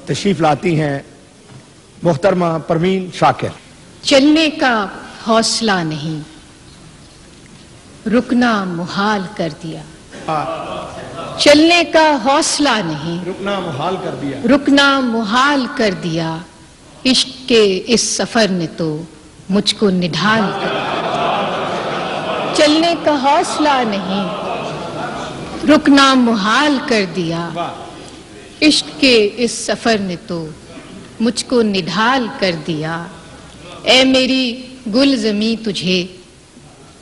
تشریف لاتی ہیں محترمہ پروین شاکر۔ چلنے کا حوصلہ نہیں، رکنا محال کر دیا۔ چلنے کا حوصلہ نہیں، رکنا محال کر دیا۔ رکنا محال کر دیا۔ عشق کے اس سفر نے تو مجھ کو نڈھال کر دیا۔ چلنے کا حوصلہ نہیں، رکنا محال کر دیا۔ عشق کے اس سفر نے تو مجھ کو نڈھال کر دیا۔ اے میری گل زمیں تجھے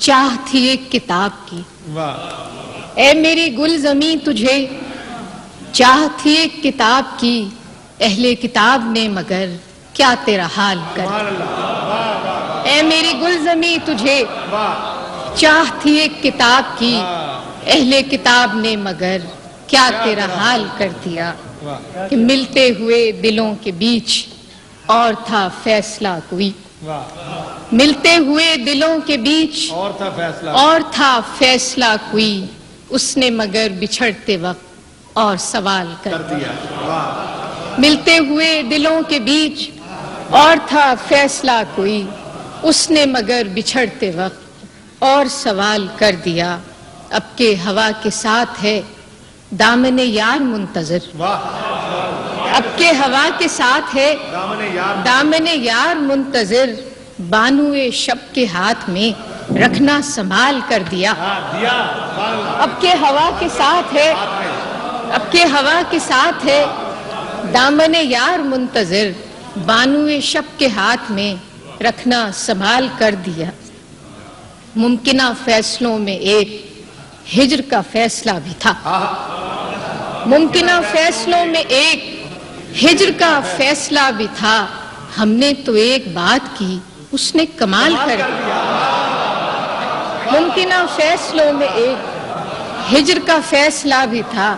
چاہ تھی ایک کتاب کی، اے میری گل زمیں تجھے چاہ تھی ایک کتاب کی، اہل کتاب نے مگر کیا تیرا حال کر دیا۔ اے میری گل زمیں تجھے چاہ تھی ایک کتاب کی، اہل کتاب نے مگر کیا تیرا حال کر دیا۔ کہ ملتے ہوئے دلوں کے بیچ اور تھا فیصلہ کوئی، ملتے ہوئے دلوں کے بیچ اور تھا فیصلہ کوئی، اس نے مگر بچھڑتے وقت اور سوال کر دیا۔ ملتے ہوئے دلوں کے بیچ اور تھا فیصلہ کوئی، اس نے مگر بچھڑتے وقت اور سوال کر دیا۔ اب کے ہوا کے ساتھ ہے دامن یار منتظر، اب کے ہوا کے ساتھ ہے دامن یار منتظر، بانوئے شب کے ہاتھ میں رکھنا سنبھال کر دیا۔ اب کے ہوا کے ساتھ ہے، اب کے ہوا کے ساتھ ہے دامن یار منتظر، بانوئے شب کے ہاتھ میں رکھنا سنبھال کر دیا۔ ممکنہ فیصلوں میں ایک ہجر کا فیصلہ بھی تھا، ممکنہ فیصلوں میں ایک ہجر کا فیصلہ بھی تھا، ہم نے تو ایک بات کی اس نے کمال کر دیا۔ ممکنہ فیصلوں میں ایک ہجر کا فیصلہ بھی تھا،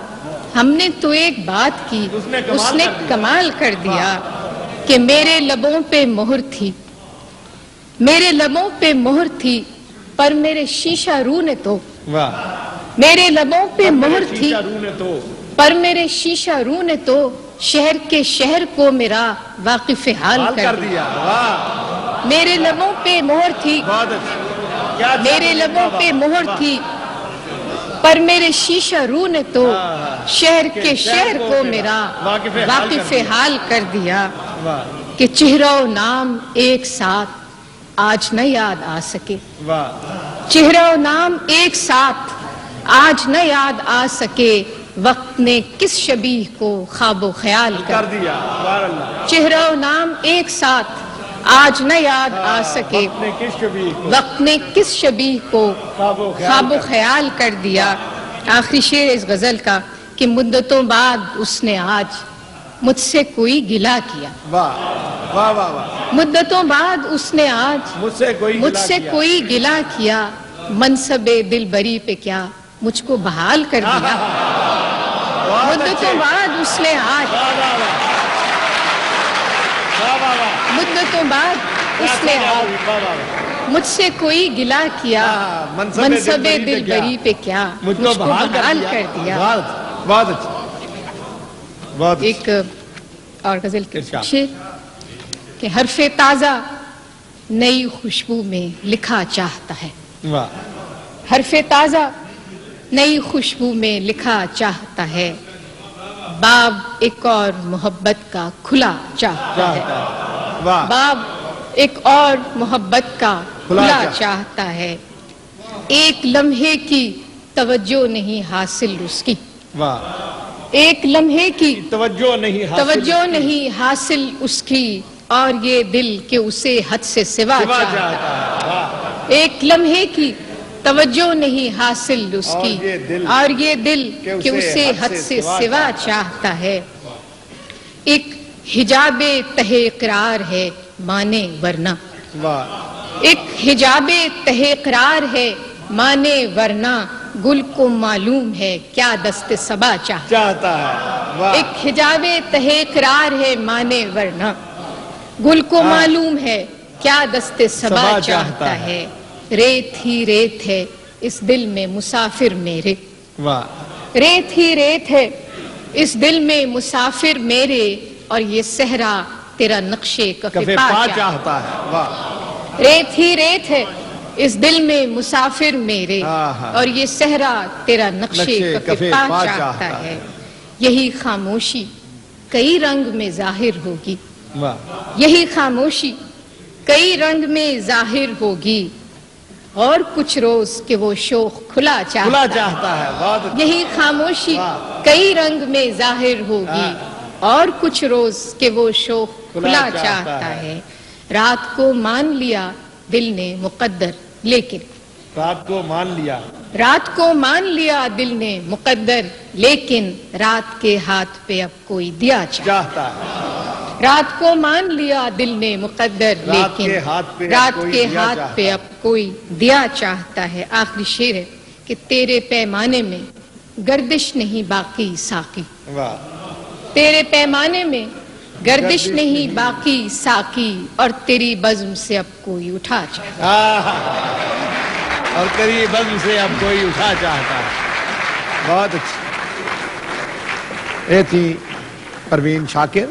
ہم نے تو ایک بات کی اس نے کمال کر دیا۔ کہ میرے لبوں پہ مہر تھی، میرے لبوں پہ مہر تھی، پر میرے شیشہ رو نے تو، میرے لبوں پہ مہر تھی پر میرے شیشہ رو نے تو شہر کے شہر کو میرا واقف حال کر دیا۔ میرے لبوں پہ مہر تھی، میرے لبوں پہ مہر تھی، پر میرے شیشہ رو نے تو شہر کے شہر کو میرا واقف حال کر دیا۔ کہ چہرہ و نام ایک ساتھ آج نہ یاد آ سکے، چہرہ و نام ایک ساتھ آج نہ یاد آ سکے، وقت نے کس شبیہ کو خواب و خیال کر دیا۔ چہرہ و نام ایک ساتھ آج نہ یاد آ سکے، وقت نے کس شبیہ کو خواب و خیال کر دیا۔ آخری شعر اس غزل کا کہ مدتوں بعد اس نے آج مجھ سے کوئی گلہ کیا، مدتوں بعد اس نے آج مجھ سے کوئی گلہ کیا، منصب دلبری پہ کیا مجھ کو بحال کر دیا۔ مدتوں بعد اس نے آج مدتوں بعد اس نے آج مجھ سے کوئی گلہ کیا، منصب دلبری پہ کیا مجھ کو بحال کر دیا۔ ایک اور غزل کے شعر کہ حرف تازہ نئی خوشبو میں لکھا چاہتا ہے، حرف تازہ نئی خوشبو میں لکھا چاہتا ہے، باب ایک اور محبت کا کھلا چاہتا ہے، باب ایک اور محبت کا کھلا چاہتا ہے، ایک لمحے کی توجہ نہیں حاصل اس کی، ایک لمحے کی توجہ نہیں حاصل اس کی، اور یہ دل کہ اسے حد سے سوا چاہتا ہے، ایک لمحے کی توجہ نہیں حاصل اس کی، اور یہ دل کہ اسے حد سے سوا چاہتا ہے، ایک حجاب تہ اقرار ہے مانے ورنہ، ایک حجاب تہ اقرار ہے مانے ورنہ، گل کو معلوم ہے کیا دست صبا چاہتا ہے، ایک حجاب تہ اقرار ہے مانے ورنہ، گل کو معلوم ہے کیا دست صبا چاہتا ہے، ریت ہی ریت ہے اس دل میں مسافر میرے، ریت ہی ریت ہے اس دل میں مسافر میرے، اور یہ صحرا تیرا نقشے کفے کفے پا پا چاہتا ہے. واہ. ریت ہی ریت ہے اس دل میں مسافر میرے آہا. اور یہ صحرا تیرا نقشے نقشے کفے کفے پا پا چاہتا چاہتا ہے. یہی خاموشی کئی رنگ میں ظاہر ہوگی. واہ. یہی خاموشی کئی رنگ میں ظاہر ہوگی اور کچھ روز کہ وہ شوق کھلا کھلا چاہتا ہے. چاہتا ہے. بہت اچھا. یہی خاموشی واہ. کئی رنگ میں ظاہر ہوگی اور کچھ روز کہ وہ شوق کھلا چاہتا چاہتا ہے. ہے. رات کو مان لیا دل نے مقدر لیکن رات کو مان لیا. رات کو مان لیا دل نے مقدر لیکن رات کے ہاتھ پہ اب کوئی دیا چاہتا چاہتا ہے. رات کو مان لیا دل نے مقدر رات لیکن کے ہاتھ پہ اب رات کوئی کے دیا ہاتھ چاہتا پہ اب کوئی دیا چاہتا ہے. آخری شعر ہے کہ تیرے پیمانے میں گردش نہیں باقی ساقی. واہ. تیرے پیمانے میں گردش نہیں باقی ساقی اور تیری بزم سے اب کوئی اٹھا چاہتا آہا. اور تیری بزم سے اب کوئی اٹھا چاہتا ہے. بہت اچھی. یہ تھی پروین شاکر.